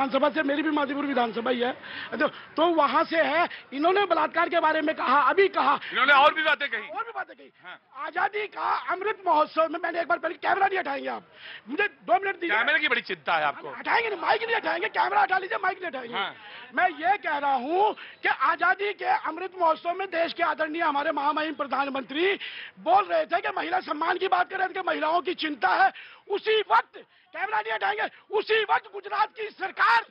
विधानसभा से, मेरी भी माधीपुर विधानसभा ही है, तो वहां से है। इन्होंने बलात्कार के बारे में कहा, अभी कहा, इन्होंने और भी बातें कही, हाँ। आजादी का अमृत महोत्सव में मैंने एक बार पहले, कैमरा नहीं हटाएंगे आप, मुझे 2 मिनट दीजिए। कैमरे की बड़ी चिंता है आपको। हटाएंगे नहीं, माइक नहीं हटाएंगे, कैमरा हटा लीजिए, माइक नहीं हटाएंगे। हाँ। मैं ये कह रहा हूं कि आजादी के अमृत महोत्सव में देश के आदरणीय हमारे महामहिम प्रधानमंत्री बोल रहे थे कि महिला सम्मान की बात कर रहे थे कि महिलाओं की चिंता है। उसी वक्त, कैमरा नहीं हटाएंगे, उसी वक्त गुजरात की सरकार,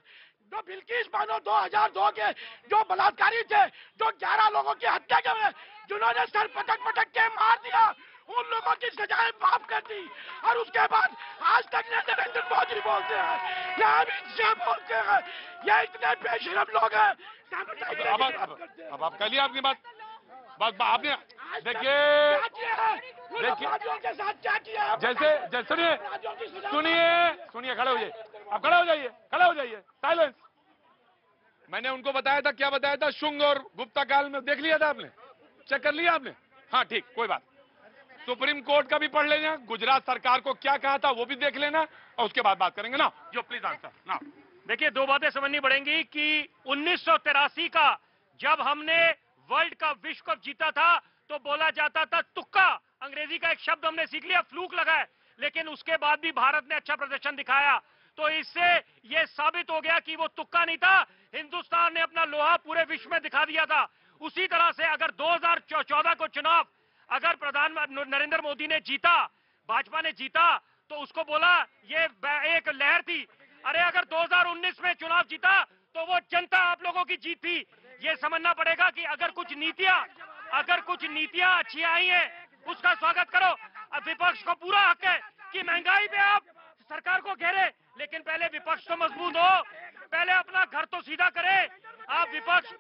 जो बिल्किस बानो 2002 के जो बलात्कारी थे, जो 11 लोगों की हत्या कर, जिन्होंने सर पटक पटक के मार दिया, उन लोगों की सजाएं माफ कर दी। और उसके बाद आज तक नरेंद्र मोदी बोलते हैं, अमित शाह बोलते हैं, ये इतने बेशरम लोग हैं। अब आप कह लिया आपकी बात आपने, देखिए के साथ क्या किया, जैसे सुनिए, खड़े हो जाइए, आप खड़े हो जाइए, साइलेंस। मैंने उनको बताया था, क्या बताया था, शुंग और गुप्ता काल में देख लिया था आपने, चेक कर लिया आपने? हाँ ठीक, कोई बात। सुप्रीम कोर्ट का भी पढ़ लेना, गुजरात सरकार को क्या कहा था वो भी देख लेना, और उसके बाद बात करेंगे ना। जो प्लीज आंसर ना। देखिए, 2 बातें समझनी पड़ेंगी कि 1983 का जब हमने वर्ल्ड कप, विश्व कप जीता था, तो बोला जाता था तुक्का, अंग्रेजी का एक शब्द हमने सीख लिया, फ्लूक लगा है। लेकिन उसके बाद भी भारत ने अच्छा प्रदर्शन दिखाया, तो इससे ये साबित हो गया कि वो तुक्का नहीं था, हिंदुस्तान ने अपना लोहा पूरे विश्व में दिखा दिया था। उसी तरह से अगर 2014 को चुनाव अगर प्रधानमंत्री नरेंद्र मोदी ने जीता, भाजपा ने जीता, तो उसको बोला ये एक लहर थी। अरे अगर 2019 में चुनाव जीता तो वो जनता आप लोगों की जीत थी। ये समझना पड़ेगा कि अगर कुछ नीतियां अच्छी आई हैं, उसका स्वागत करो। अब विपक्ष को पूरा हक है कि महंगाई पे आप सरकार को घेरे, लेकिन पहले विपक्ष तो मजबूत हो, पहले अपना घर तो सीधा करे। आप विपक्ष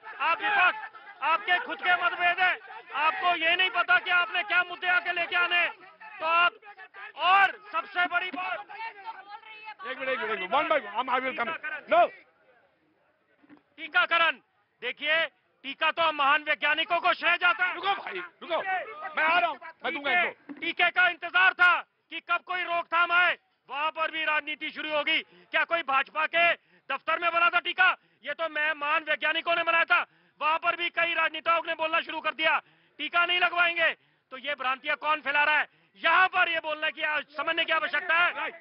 आपके खुद के मतभेद है, आपको ये नहीं पता कि आपने क्या मुद्दे आके लेके आने, तो आप, और सबसे बड़ी बात, एक minute, one by one, I will come. No, टीकाकरण, देखिए टीका तो महान वैज्ञानिकों को श्रेय जाता है। रुको भाई, रुको, मैं आ रहा हूं, मैं दूंगा इनको। टीके का इंतजार था कि कब कोई रोकथाम आए, वहां पर भी राजनीति शुरू होगी। क्या कोई भाजपा के दफ्तर में बना था टीका? ये तो मैं महान वैज्ञानिकों ने बनाया था। वहां पर भी कई राजनेताओं ने बोलना शुरू कर दिया टीका नहीं लगवाएंगे। तो ये भ्रांतियां कौन फैला रहा है? यहाँ पर ये बोलने की समझने की आवश्यकता है।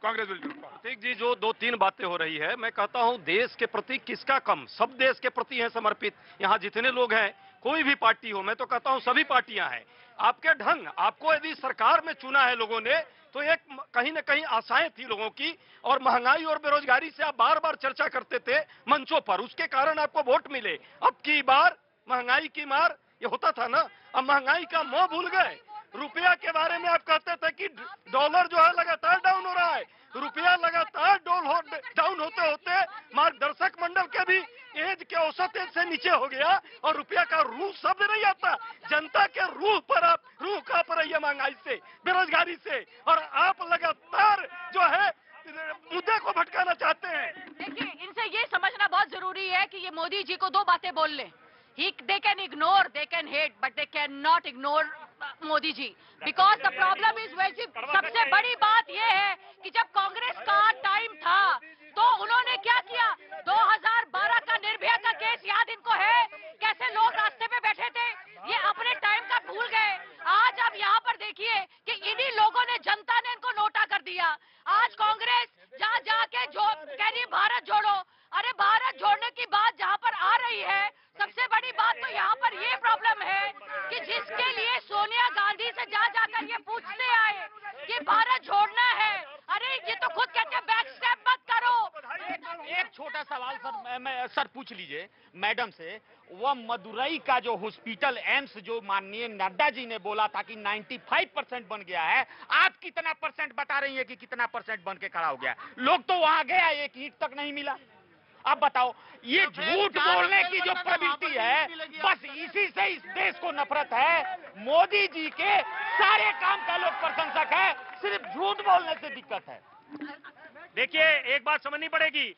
कांग्रेस प्रतीक जी, जो 2-3 बातें हो रही है, मैं कहता हूं देश के प्रति किसका कम, सब देश के प्रति हैं समर्पित। यहाँ जितने लोग हैं, कोई भी पार्टी हो, मैं तो कहता हूं सभी पार्टियां हैं। आपके ढंग, आपको यदि सरकार में चुना है लोगों ने, तो एक कहीं न कहीं आशाएं थी लोगों की, और महंगाई और बेरोजगारी से आप बार बार चर्चा करते थे मंचों पर, उसके कारण आपको वोट मिले। अब की बार महंगाई की मार, ये होता था ना, अब महंगाई का मोह भूल गए। रुपया के बारे में आप कहते थे कि डॉलर जो है लगातार डाउन हो रहा है, रुपया लगातार डाउन होते होते मार्गदर्शक मंडल के भी एज के औसत एज से नीचे हो गया, और रुपया का रूह शब्द नहीं आता। जनता के रूह पर आप रूह कांप रही है महंगाई से, बेरोजगारी से, और आप लगातार जो है मुद्दे को भटकाना चाहते हैं। देखिए, इनसे ये समझना बहुत जरूरी है कि ये मोदी जी को 2 बातें बोल लें। They can ignore, they can hate, but they cannot ignore Modi ji, because the problem is सबसे बड़ी बात ये है कि जब कांग्रेस का टाइम था तो उन्होंने क्या किया? 2012 का निर्भया का केस याद इनको है? कैसे लोग रास्ते पे बैठे थे, ये अपने टाइम का भूल गए। आज अब यहाँ पर देखिए कि इन्हीं लोगों ने, जनता ने इनको नोटा कर दिया। आज कांग्रेस जहाँ जाके जो कह रही है भारत जोड़ो, अरे भारत जोड़ने की बात जहाँ पर आ रही है, सबसे बड़ी बात तो यहाँ पर ये प्रॉब्लम है कि जिसके लिए सोनिया गांधी से जा जाकर ये पूछते आए कि भारत जोड़ना है, अरे ये तो खुद कहते हैं बैक स्टेप मत करो। एक छोटा सवाल सर पूछ लीजिए मैडम से, वह मदुरई का जो हॉस्पिटल एम्स जो माननीय नड्डा जी ने बोला था कि 95% बन गया है, आप कितना परसेंट बता रही है कि कितना परसेंट बन के खड़ा हो गया? लोग तो वहां गया, एक ईंट तक नहीं मिला। अब बताओ, ये झूठ बोलने की जो प्रवृत्ति है, बस इसी से इस देश को नफरत है। मोदी जी के सारे काम का लोग प्रशंसक है, सिर्फ झूठ बोलने से दिक्कत है। देखिए, एक बात समझनी पड़ेगी,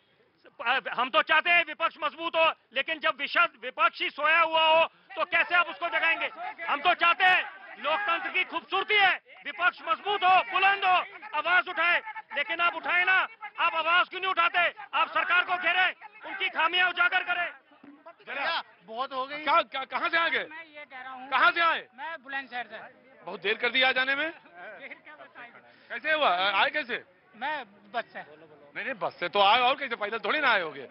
हम तो चाहते हैं विपक्ष मजबूत हो, लेकिन जब विपक्ष ही सोया हुआ हो तो कैसे आप उसको जगाएंगे? हम तो चाहते हैं, लोकतंत्र की खूबसूरती है, विपक्ष मजबूत हो, बुलंद हो, आवाज उठाए, लेकिन आप उठाए ना आप आवाज क्यों नहीं उठाते? आप सरकार को घेरे, उनकी खामियां उजागर करें। बहुत हो गई। कहाँ से आ गए? मैं ये कह रहा हूँ, कहाँ से आए? मैं बुलंदशहर से। बहुत देर कर दिया जाने में। कैसे हुआ? आए कैसे? मैं बस से। नहीं बस से तो आए, और कैसे? पैदल थोड़ी ना आए होगे।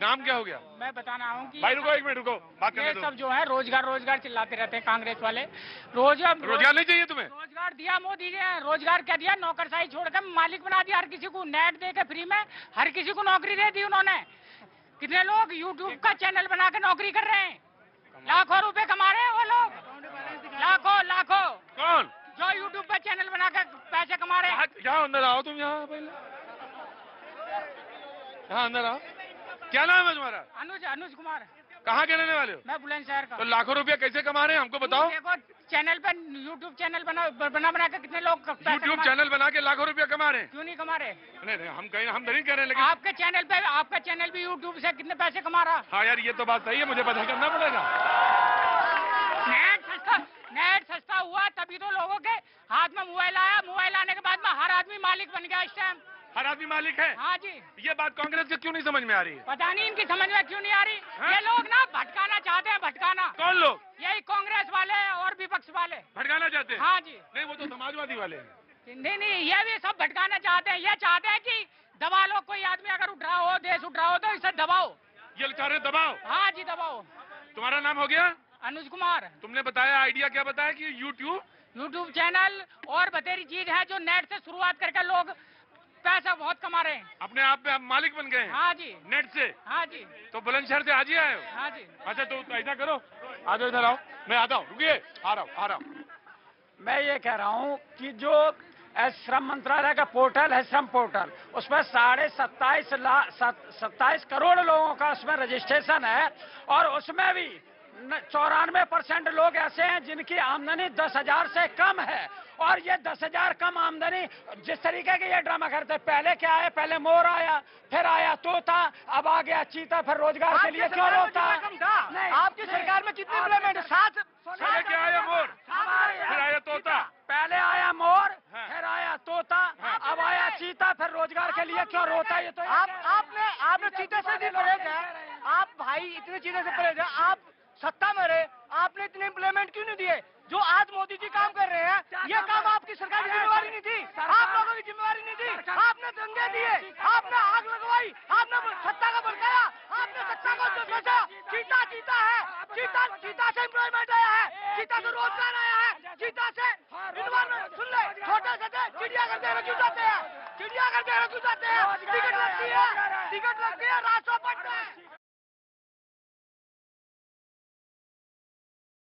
नाम क्या हो गया? मैं बताना हूँ कि भाई रुको, एक मिनट रुको, बात करने ये दो। सब जो है रोजगार रोजगार चिल्लाते रहते हैं कांग्रेस वाले। रोजगार नहीं चाहिए तुम्हें? रोजगार दिया मोदी जी ने, रोजगार क्या दिया? नौकरशाही छोड़कर मालिक बना दिया हर किसी को, नेट दे के फ्री में हर किसी को नौकरी दे दी उन्होंने। कितने लोग यूट्यूब का चैनल बना के नौकरी कर रहे हैं, लाखों रुपए कमा रहे हैं वो लोग, लाखों। कौन? जो यूट्यूब पे चैनल बना कर पैसे कमा रहे हैं। यहाँ अंदर आओ तुम, यहाँ पहले यहाँ अंदर आओ। क्या नाम है तुम्हारा? अनुज कुमार। कहाँ के रहने वाले हो? मैं बुलंदशहर का। तो लाखों रुपया कैसे कमा रहे हैं हमको बताओ। देखो चैनल पे, यूट्यूब चैनल बना के कितने लोग यूट्यूब चैनल बना के लाखों रुपया कमा रहे हैं। क्यों नहीं कमा रहे? नहीं हम नहीं कह रहे हैं, लेकिन आपका चैनल भी यूट्यूब से कितने पैसे कमा रहा? हाँ यार, ये तो बात सही है, मुझे पता करना पड़ेगा। नेट सस्ता हुआ तभी तो लोगों के हाथ में मोबाइल आया। मोबाइल आने के बाद में हर आदमी मालिक बन गया इस टाइम। हर आदमी मालिक है। हाँ जी। ये बात कांग्रेस के क्यों नहीं समझ में आ रही है? पता नहीं इनकी समझ में क्यों नहीं आ रही। हाँ? ये लोग ना भटकाना चाहते हैं, भटकाना। कौन लोग? यही कांग्रेस वाले और विपक्ष वाले भटकाना चाहते हैं। हाँ जी। नहीं, वो तो समाजवादी वाले हैं। नहीं, ये भी सब भटकाना चाहते हैं। ये चाहते हैं कि दबा लो, कोई आदमी अगर उठ रहा हो, देश उठ रहा हो तो इसे दबाओ। ये चाह रहे दबाओ। हाँ जी, दबाओ। तुम्हारा नाम हो गया? अनुज कुमार। तुमने बताया, आइडिया क्या बताया कि यूट्यूब चैनल और बतेरी चीज है जो नेट से शुरुआत करके लोग पैसा बहुत कमा रहे हैं, अपने आप में मालिक बन गए हैं। हाँ जी। नेट से। हाँ जी। तो बुलंदशहर से आज ही आए हो? हाँ जी। अच्छा, तो ऐसा करो, आ जाओ इधर आओ, मैं आता हूँ, रुकिए, आ रहा हूँ। मैं ये कह रहा हूँ कि जो श्रम मंत्रालय का पोर्टल है, श्रम पोर्टल, उसमें 27 करोड़ लोगों का उसमें रजिस्ट्रेशन है, और उसमें भी 94% लोग ऐसे हैं जिनकी आमदनी 10,000 से कम है। और ये 10,000 कम आमदनी, जिस तरीके के ये ड्रामा करते हैं, पहले क्या है? पहले मोर आया, फिर आया तोता, अब आ गया चीता, फिर रोजगार के लिए क्यों रोकता? आपकी सरकार में कितने इम्प्लीमेंट? 7। पहले क्या आया? मोर, फिर आया तोता। पहले आया मोर, फिर आया तोता, अब आया चीता, फिर रोजगार के लिए क्यों रोता? ये तो आपने चीते से भी परहेज है। आप भाई इतने चीते से परहेज है, आप सत्ता में रहे, आपने इतने इम्प्लीमेंट क्यों नहीं दिए जो आज मोदी जी काम कर रहे हैं? ये काम आपकी सरकार की जिम्मेवारी नहीं थी, आप लोगों की जिम्मेवारी नहीं थी। आपने दंगे दिए, आपने आग लगवाई, आपने सत्ता का भड़काया, आपने सत्ता को जो सोचा चीता है, चीता से एम्प्लॉयमेंट आया है, चीता से रोजगार आया है, चीता से इन्वायरमेंट। सुन ले, छोटे से चिड़ियाघर देने क्यों जाते हैं? टिकट लगती है, रास्ता पड़ता है,